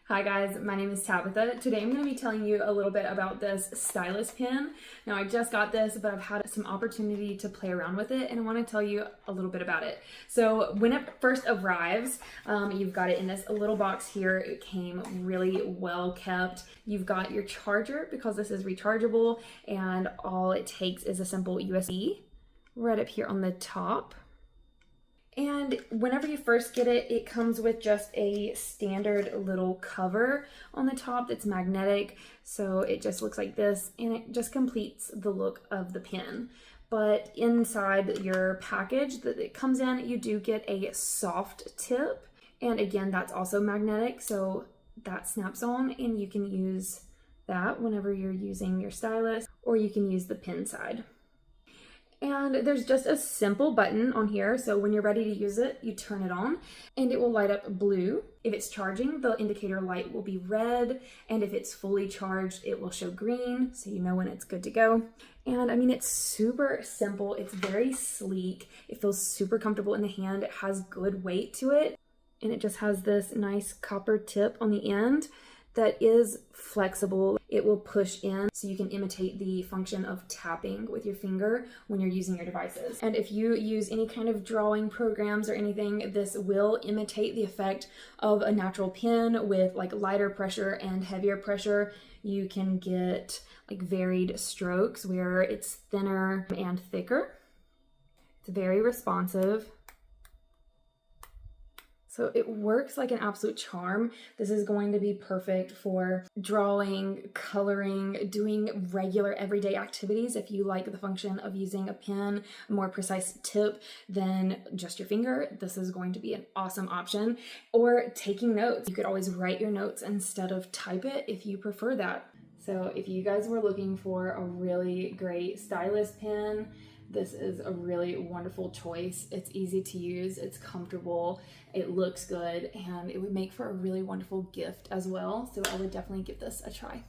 Hi guys, my name is Tabitha. Today I'm going to be telling you a little bit about this stylus pen. Now I just got this, but I've had some opportunity to play around with it and I want to tell you a little bit about it. So when it first arrives, you've got it in this little box here. It came really well kept. You've got your charger because this is rechargeable and all it takes is a simple USB right up here on the top. And whenever you first get it, it comes with just a standard little cover on the top that's magnetic. So it just looks like this and it just completes the look of the pen. But inside your package that it comes in, you do get a soft tip. And again, that's also magnetic. So that snaps on and you can use that whenever you're using your stylus, or you can use the pen side. And there's just a simple button on here, so when you're ready to use it, you turn it on and it will light up blue. If it's charging, the indicator light will be red, and if it's fully charged, it will show green, so you know when it's good to go. And I mean, it's super simple, it's very sleek, it feels super comfortable in the hand, it has good weight to it, and it just has this nice copper tip on the end that is flexible. It will push in so you can imitate the function of tapping with your finger when you're using your devices. And if you use any kind of drawing programs or anything, this will imitate the effect of a natural pen with like lighter pressure and heavier pressure. You can get like varied strokes where it's thinner and thicker. It's very responsive. So it works like an absolute charm. This is going to be perfect for drawing, coloring, doing regular everyday activities. If you like the function of using a pen, a more precise tip than just your finger, this is going to be an awesome option. Or taking notes. You could always write your notes instead of type it if you prefer that. So if you guys were looking for a really great stylus pen, this is a really wonderful choice. It's easy to use, it's comfortable, it looks good, and it would make for a really wonderful gift as well. So I would definitely give this a try.